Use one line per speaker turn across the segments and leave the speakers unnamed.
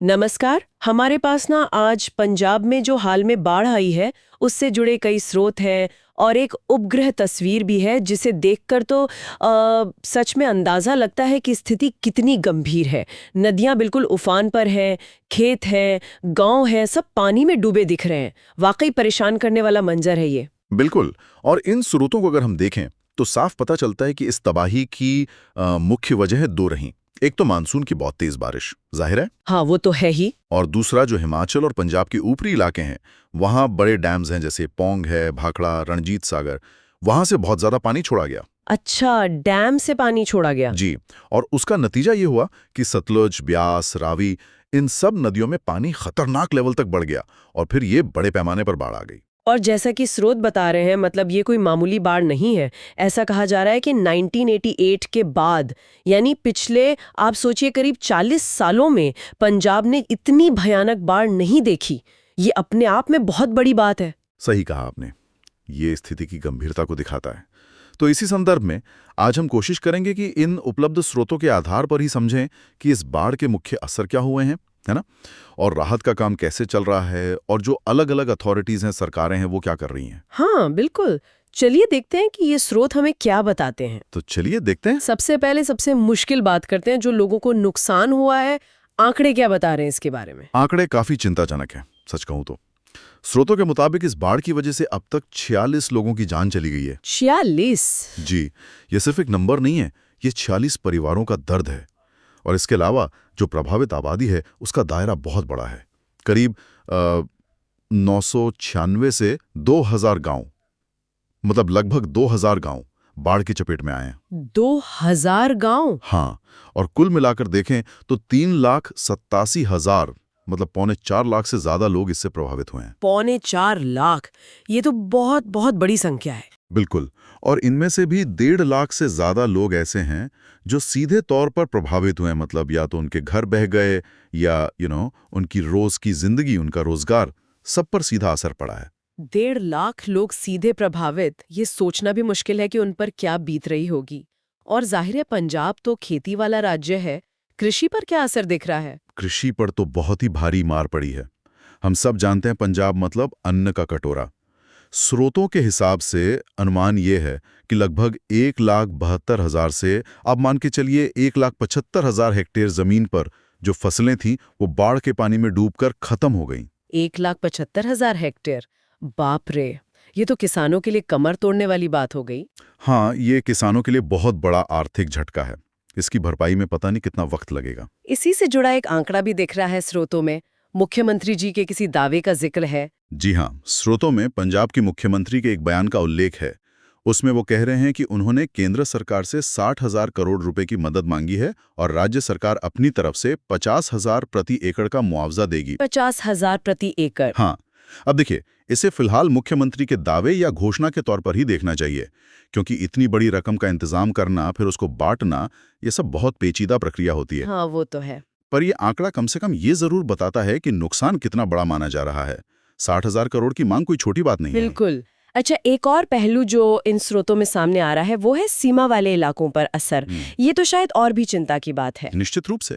नमस्कार। हमारे पास ना आज पंजाब में जो हाल में बाढ़ आई है उससे जुड़े कई स्रोत हैं और एक उपग्रह तस्वीर भी है जिसे देखकर तो सच में अंदाजा लगता है कि स्थिति कितनी गंभीर है। नदियां बिल्कुल उफान पर हैं, खेत हैं, गांव हैं, सब पानी में डूबे दिख रहे हैं। वाकई परेशान करने वाला मंजर है ये।
बिल्कुल। और इन स्रोतों को अगर हम देखें तो साफ पता चलता है कि इस तबाही की मुख्य वजह दो रहीं। एक तो मानसून की बहुत तेज बारिश, जाहिर है।
हाँ, वो तो है ही।
और दूसरा जो हिमाचल और पंजाब के ऊपरी इलाके हैं, वहां बड़े डैम्स हैं, जैसे पौंग है, भाखड़ा, रणजीत सागर। वहां से बहुत ज्यादा पानी छोड़ा गया।
अच्छा, डैम से पानी छोड़ा गया।
जी। और उसका नतीजा ये हुआ कि सतलुज, ब्यास, रावी, इन सब नदियों में पानी खतरनाक लेवल तक बढ़ गया और फिर ये बड़े पैमाने पर बाढ़ आ गई।
और जैसा कि स्रोत बता रहे हैं, मतलब ये कोई मामूली बाढ़ नहीं है। ऐसा कहा जा रहा है कि 1988 के बाद, यानी पिछले आप सोचिए करीब 40 सालों में पंजाब ने इतनी भयानक बाढ़ नहीं देखी। ये अपने आप में बहुत बड़ी बात है।
सही कहा आपने। ये स्थिति की गंभीरता को दिखाता है। तो इसी संदर्भ में आज हम कोशिश करेंगे कि इन उपलब्ध स्रोतों के आधार पर ही समझें कि इस बाढ़ के मुख्य असर क्या हुए हैं, है ना? और राहत का काम कैसे चल रहा है, और जो अलग अलग अथॉरिटीज हैं, सरकारें हैं, वो क्या कर रही हैं।
हाँ बिल्कुल। चलिए देखते हैं कि ये स्रोत हमें क्या बताते हैं।
तो चलिए देखते हैं।
सबसे पहले सबसे मुश्किल बात करते हैं, जो लोगों को नुकसान हुआ है। आंकड़े क्या बता रहे हैं इसके बारे में?
आंकड़े काफी चिंताजनक हैं, सच कहूं तो। स्रोतों के मुताबिक इस बाढ़ की वजह से अब तक 46 लोगों की जान चली गई है।
46?
जी। ये सिर्फ एक नंबर नहीं है, ये 46 परिवारों का दर्द है। और इसके अलावा जो प्रभावित आबादी है उसका दायरा बहुत बड़ा है। करीब 996 से 2000 गांव, मतलब लगभग 2000 गांव बाढ़ की चपेट में आए हैं।
2000 गांव?
हाँ। और कुल मिलाकर देखें तो 3,87,000, मतलब 3.25 लाख से ज्यादा लोग इससे प्रभावित हुए हैं।
3.25 लाख? ये तो बहुत बहुत बड़ी संख्या है।
बिल्कुल। और इनमें से भी 1.5 लाख से ज्यादा लोग ऐसे हैं जो सीधे तौर पर प्रभावित हुए हैं, मतलब या तो उनके घर बह गए या उनकी रोज की जिंदगी, उनका रोजगार, सब पर सीधा असर पड़ा है।
1.5 लाख लोग सीधे प्रभावित। ये सोचना भी मुश्किल है कि उन पर क्या बीत रही होगी। और जाहिर है पंजाब तो खेती वाला राज्य है। कृषि पर क्या असर दिख रहा है?
कृषि पर तो बहुत ही भारी मार पड़ी है। हम सब जानते हैं पंजाब मतलब अन्न का कटोरा। स्रोतों के हिसाब से अनुमान ये है कि लगभग 1,72,000 से अब मान के चलिए 1,75,000 हेक्टेयर जमीन पर जो फसलें थीं वो बाढ़ के पानी में डूबकर खत्म हो गईं।
1,75,000 हेक्टेयर? बाप रे, ये तो किसानों के लिए कमर तोड़ने वाली बात हो गई।
हाँ, ये किसानों के लिए बहुत बड़ा आर्थिक झटका है। इसकी भरपाई में पता नहीं कितना वक्त लगेगा।
इसी से जुड़ा एक आंकड़ा भी दिख रहा है स्रोतों में। मुख्यमंत्री जी के किसी दावे का जिक्र है।
जी हाँ, स्रोतों में पंजाब के मुख्यमंत्री के एक बयान का उल्लेख है। उसमें वो कह रहे हैं कि उन्होंने केंद्र सरकार से 60,000 करोड़ रुपए की मदद मांगी है और राज्य सरकार अपनी तरफ से 50,000 प्रति एकड़ का मुआवजा देगी।
50,000 प्रति एकड़?
हाँ। अब देखिए, इसे फिलहाल मुख्यमंत्री के दावे या घोषणा के तौर पर ही देखना चाहिए, क्योंकि इतनी बड़ी रकम का इंतजाम करना, फिर उसको बांटना, ये सब बहुत पेचीदा प्रक्रिया होती है।
हाँ, वो तो है।
पर यह आंकड़ा कम से कम ये जरूर बताता है कि नुकसान कितना बड़ा माना जा रहा है। 60,000 करोड़ की मांग कोई छोटी बात नहीं है।
बिल्कुल। अच्छा, एक और पहलू जो इन स्रोतों में सामने आ रहा है वो है सीमा वाले इलाकों पर असर। ये तो शायद और भी चिंता की बात है।
निश्चित रूप से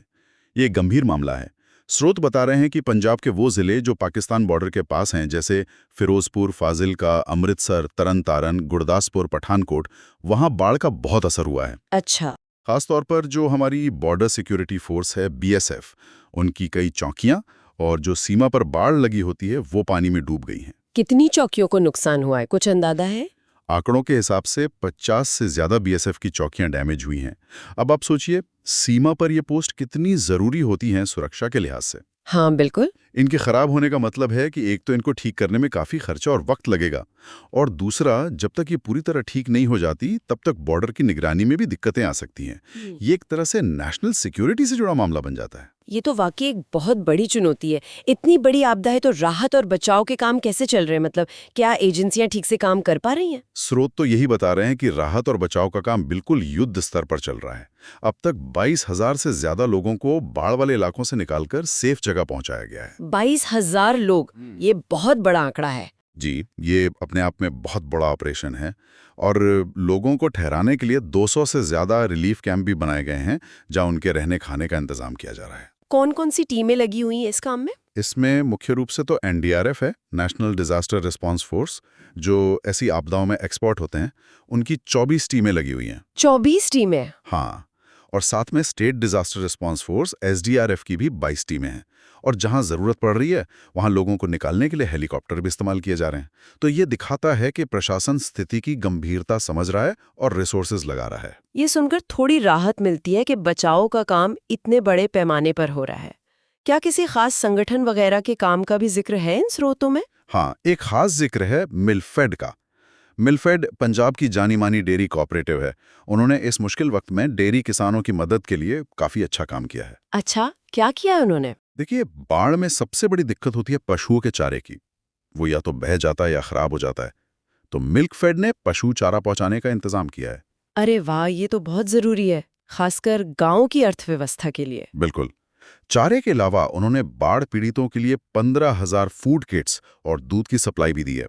ये एक गंभीर मामला है। स्रोत बता रहे हैं कि पंजाब के वो जिले जो पाकिस्तान बॉर्डर के पास हैं, जैसे फिरोजपुर, फाजिलका, अमृतसर, तरन तारन, गुरदासपुर, पठानकोट, वहां बाढ़ का बहुत असर हुआ है।
अच्छा।
खासतौर पर जो हमारी बॉर्डर सिक्योरिटी फोर्स है, BSF, उनकी कई चौकियां और जो सीमा पर बाढ़ लगी होती है वो पानी में डूब गई हैं।
कितनी चौकियों को नुकसान हुआ है, कुछ अंदाजा है?
आंकड़ों के हिसाब से 50 से ज्यादा BSF की चौकियां डैमेज हुई हैं। अब आप सोचिए, सीमा पर ये पोस्ट कितनी जरूरी होती हैं सुरक्षा के लिहाज से।
हाँ बिल्कुल।
इनके खराब होने का मतलब है कि एक तो इनको ठीक करने में काफी खर्चा और वक्त लगेगा, और दूसरा, जब तक ये पूरी तरह ठीक नहीं हो जाती तब तक बॉर्डर की निगरानी में भी दिक्कतें आ सकती हैं। ये एक तरह से नेशनल सिक्योरिटी से जुड़ा मामला बन जाता है।
ये तो वाकई एक बहुत बड़ी चुनौती है। इतनी बड़ी आपदा है तो राहत और बचाव के काम कैसे चल रहे हैं? मतलब क्या एजेंसियां ठीक से काम कर पा रही हैं?
स्रोत तो यही बता रहे हैं कि राहत और बचाव का काम बिल्कुल युद्ध स्तर पर चल रहा है। अब तक 22,000 से ज्यादा लोगों को बाढ़ वाले इलाकों से निकालकर सेफ जगह पहुंचाया गया है।
22,000 लोग? ये बहुत बड़ा आंकड़ा है।
जी, ये अपने आप में बहुत बड़ा ऑपरेशन है। और लोगों को ठहराने के लिए 200 से ज्यादा रिलीफ कैंप भी बनाए गए हैं, जहां उनके रहने खाने का इंतजाम किया जा रहा है।
कौन कौन सी टीमें लगी हुई हैं इस काम में?
इसमें मुख्य रूप से तो एनडीआरएफ है, नेशनल डिजास्टर रिस्पांस फोर्स, जो ऐसी आपदाओं में एक्सपर्ट होते हैं, उनकी 24 टीमें लगी हुई हैं।
24 टीमें?
हाँ, और साथ में state disaster response force SDRF की भी 22 टीमें हैं। और जहां जरूरत पड़ रही है वहां लोगों को निकालने के लिए हेलीकॉप्टर भी इस्तेमाल किए जा रहे हैं। तो ये दिखाता है कि प्रशासन स्थिति की गंभीरता समझ रहा है और रिसोर्सेज लगा रहा है।
ये सुनकर थोड़ी राहत मिलती है कि बचाव का काम इतने बड़े पैमाने पर हो रहा है। क्या किसी खास संगठन वगैरह के काम का भी जिक्र है इन स्रोतों में?
हाँ, एक खास जिक्र है मिलफेड का। मिलफेड पंजाब की जानी मानी डेयरी कोऑपरेटिव है। उन्होंने इस मुश्किल वक्त में डेयरी किसानों की मदद के लिए काफी अच्छा काम किया है।
अच्छा, क्या किया है उन्होंने?
देखिए, बाढ़ में सबसे बड़ी दिक्कत होती है पशुओं के चारे की। वो या तो बह जाता है या खराब हो जाता है। तो मिल्कफेड ने पशु चारा पहुंचाने का इंतजाम किया है।
अरे वाह, ये तो बहुत जरूरी है, खासकर गांव की अर्थव्यवस्था के लिए।
बिल्कुल। चारे के अलावा उन्होंने बाढ़ पीड़ितों के लिए 15,000 फूड किट्स और दूध की सप्लाई भी दी है।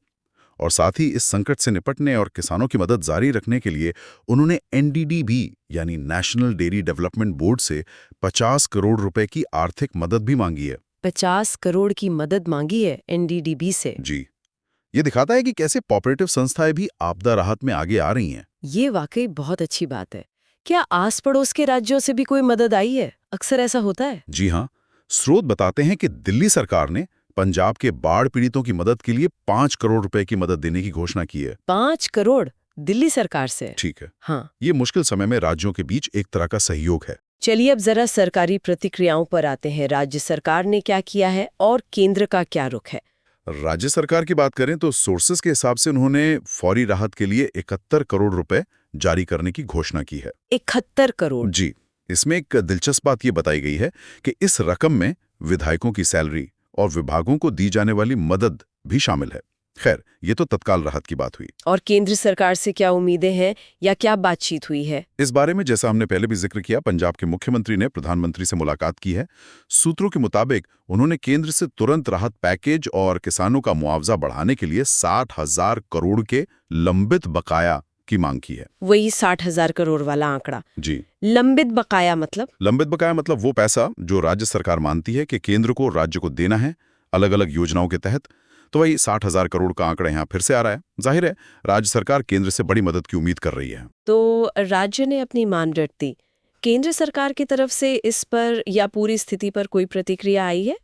और साथ ही इस संकट से निपटने और किसानों की मदद जारी रखने के लिए उन्होंने एनडीडीबी यानी नेशनल डेयरी डेवलपमेंट बोर्ड से 50 करोड़ रुपए की आर्थिक मदद भी मांगी है।
50 करोड़ की मदद मांगी है एनडीडीबी से?
जी, ये दिखाता है कि कैसे कोऑपरेटिव संस्थाएं भी आपदा राहत में आगे आ रही हैं।
ये वाकई बहुत अच्छी बात है। क्या आस पड़ोस के राज्यों से भी कोई मदद आई है? अक्सर ऐसा होता है।
जी हाँ, स्रोत बताते हैं कि दिल्ली सरकार ने पंजाब के बाढ़ पीड़ितों की मदद के लिए 5 करोड़ रुपए की मदद देने की घोषणा की है।
5 करोड़ दिल्ली सरकार से?
ठीक है।
हाँ।
ये मुश्किल समय में राज्यों के बीच एक तरह का सहयोग है।
चलिए अब जरा सरकारी प्रतिक्रियाओं पर आते हैं। राज्य सरकार ने क्या किया है और केंद्र का क्या रुख है?
राज्य सरकार की बात करें तो सोर्सेस के हिसाब से उन्होंने फौरी राहत के लिए 71 करोड़ रुपए जारी करने की घोषणा की है।
71 करोड़?
जी, इसमें एक दिलचस्प बात ये बताई गई है कि इस रकम में विधायकों की सैलरी और विभागों को दी जाने वाली मदद भी शामिल है। खैर, ये तो तत्काल राहत की बात हुई।
और केंद्र सरकार से क्या उम्मीदें हैं या क्या बातचीत हुई है?
इस बारे में जैसा हमने पहले भी जिक्र किया, पंजाब के मुख्यमंत्री ने प्रधानमंत्री से मुलाकात की है। सूत्रों के मुताबिक उन्होंने केंद्र से तुरंत राहत पैकेज और किसानों का मुआवजा बढ़ाने के लिए 60,000 करोड़ के लंबित बकाया की मांग की है।
वही 60,000 करोड़ वाला आंकड़ा?
जी।
लंबित बकाया मतलब?
लंबित बकाया मतलब वो पैसा जो राज्य सरकार मानती है कि केंद्र को राज्य को देना है अलग अलग योजनाओं के तहत। तो वही 60,000 करोड़ का आंकड़ा यहाँ फिर से आ रहा है। जाहिर है, राज्य सरकार केंद्र से बड़ी मदद की उम्मीद कर रही है।
तो राज्य ने अपनी मांग रख दी। केंद्र सरकार की तरफ से इस पर या पूरी स्थिति पर कोई प्रतिक्रिया आई है?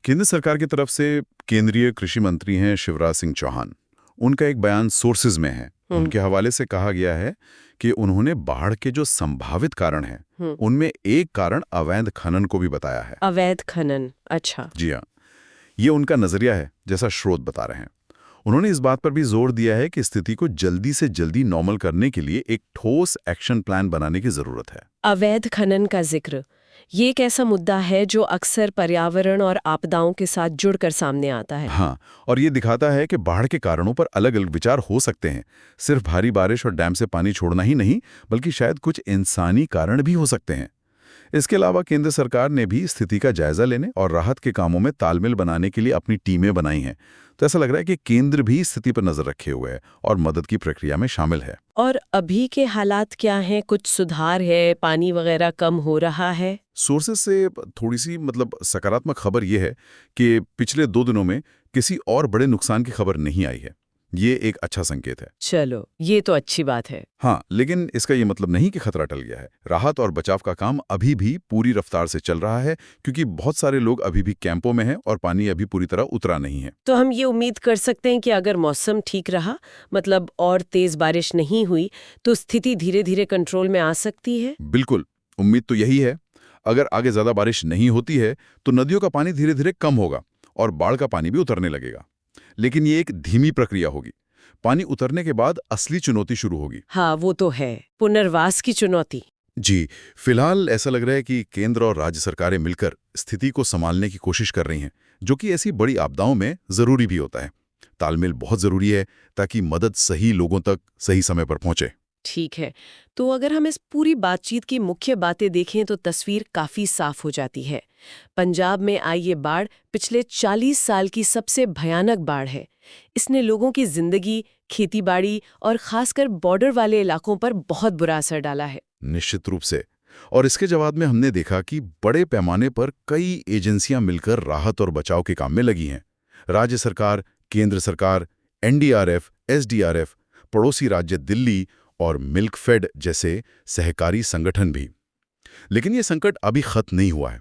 केंद्र सरकार की तरफ से केंद्रीय कृषि मंत्री हैं शिवराज सिंह चौहान। उनका एक बयान सोर्सेज में है। उनके हवाले से कहा गया है कि उन्होंने बाढ़ के जो संभावित कारण हैं, उनमें एक कारण अवैध खनन को भी बताया है।
अवैध खनन? अच्छा।
जी हाँ, ये उनका नजरिया है, जैसा स्रोत बता रहे हैं। उन्होंने इस बात पर भी जोर दिया है कि स्थिति को जल्दी से जल्दी नॉर्मल करने के लिए एक ठोस एक्शन प्लान बनाने की जरूरत है।
अवैध खनन का जिक्र, ये एक ऐसा मुद्दा है जो अक्सर पर्यावरण और आपदाओं के साथ जुड़कर सामने आता है।
हाँ, और ये दिखाता है कि बाढ़ के कारणों पर अलग अलग विचार हो सकते हैं। सिर्फ भारी बारिश और डैम से पानी छोड़ना ही नहीं, बल्कि शायद कुछ इंसानी कारण भी हो सकते हैं। इसके अलावा केंद्र सरकार ने भी स्थिति का जायजा लेने और राहत के कामों में तालमेल बनाने के लिए अपनी टीमें बनाई हैं। तो ऐसा लग रहा है कि केंद्र भी स्थिति पर नजर रखे हुए है और मदद की प्रक्रिया में शामिल है।
और अभी के हालात क्या हैं? कुछ सुधार है? पानी वगैरह कम हो रहा है?
सोर्सेस से थोड़ी सी सकारात्मक खबर यह है कि पिछले 2 दिनों में किसी और बड़े नुकसान की खबर नहीं आई है। ये एक अच्छा संकेत है।
चलो, ये तो अच्छी बात है।
हाँ, लेकिन इसका ये मतलब नहीं कि खतरा टल गया है। राहत और बचाव का काम अभी भी पूरी रफ्तार से चल रहा है, क्योंकि बहुत सारे लोग अभी भी कैंपों में हैं और पानी अभी पूरी तरह उतरा नहीं है।
तो हम ये उम्मीद कर सकते हैं कि अगर मौसम ठीक रहा, मतलब और तेज बारिश नहीं हुई, तो स्थिति धीरे धीरे कंट्रोल में आ सकती है।
बिल्कुल, उम्मीद तो यही है। अगर आगे ज्यादा बारिश नहीं होती है तो नदियों का पानी धीरे धीरे कम होगा और बाढ़ का पानी भी उतरने लगेगा। लेकिन ये एक धीमी प्रक्रिया होगी। पानी उतरने के बाद असली चुनौती शुरू होगी।
हाँ, वो तो है, पुनर्वास की चुनौती।
जी, फिलहाल ऐसा लग रहा है कि केंद्र और राज्य सरकारें मिलकर स्थिति को संभालने की कोशिश कर रही हैं, जो कि ऐसी बड़ी आपदाओं में जरूरी भी होता है। तालमेल बहुत जरूरी है ताकि मदद सही लोगों तक सही समय पर पहुंचे।
ठीक है, तो अगर हम इस पूरी बातचीत की मुख्य बातें देखें तो तस्वीर काफी साफ हो जाती है। पंजाब में आई ये बाढ़ पिछले 40 साल की सबसे भयानक बाढ़ है। इसने लोगों की जिंदगी, खेतीबाड़ी और खासकर बॉर्डर वाले इलाकों पर बहुत बुरा असर डाला है।
निश्चित रूप से और इसके जवाब में हमने देखा कि बड़े पैमाने पर कई एजेंसियां मिलकर राहत और बचाव के काम में लगी हैं। राज्य सरकार, केंद्र सरकार, एनडीआरएफ, एसडीआरएफ, पड़ोसी राज्य दिल्ली और मिल्कफेड जैसे सहकारी संगठन भी। लेकिन ये संकट अभी खत्म नहीं हुआ है।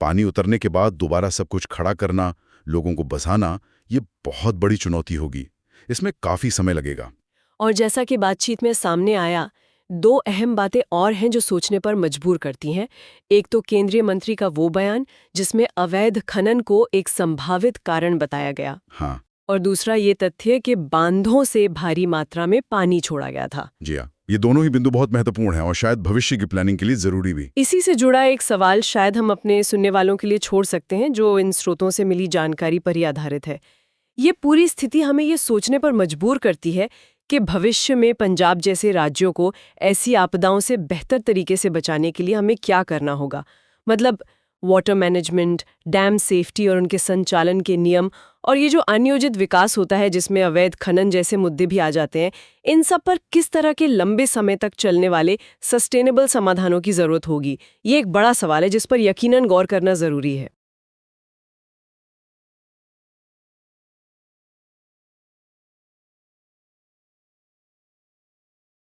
पानी उतरने के बाद दोबारा सब कुछ खड़ा करना, लोगों को बचाना, ये बहुत बड़ी चुनौती होगी। इसमें काफी समय लगेगा।
और जैसा कि बातचीत में सामने आया, दो अहम बातें और हैं जो सोचने पर मजबूर करती हैं। एक तो केंद्रीय मंत्री का वो बयान जिसमें अवैध खनन को एक संभावित कारण बताया गया।
हाँ।
और दूसरा ये तथ्य कि बांधों से भारी मात्रा में पानी छोड़ा गया था।
जी हाँ, ये दोनों ही बिंदु बहुत महत्वपूर्ण हैं और शायद भविष्य की प्लानिंग के लिए जरूरी भी।
इसी से जुड़ा एक सवाल शायद हम अपने सुनने वालों के लिए छोड़ सकते हैं, जो इन स्रोतों से मिली जानकारी पर ही आधारित है। ये पूरी स्थिति हमें ये सोचने पर मजबूर करती है कि भविष्य में पंजाब जैसे राज्यों को ऐसी आपदाओं से बेहतर तरीके से बचाने के लिए हमें क्या करना होगा। मतलब वाटर मैनेजमेंट, डैम सेफ्टी और उनके संचालन के नियम, और ये जो अनियोजित विकास होता है जिसमें अवैध खनन जैसे मुद्दे भी आ जाते हैं, इन सब पर किस तरह के लंबे समय तक चलने वाले सस्टेनेबल समाधानों की जरूरत होगी। ये एक बड़ा सवाल है जिस पर यकीनन गौर करना जरूरी है।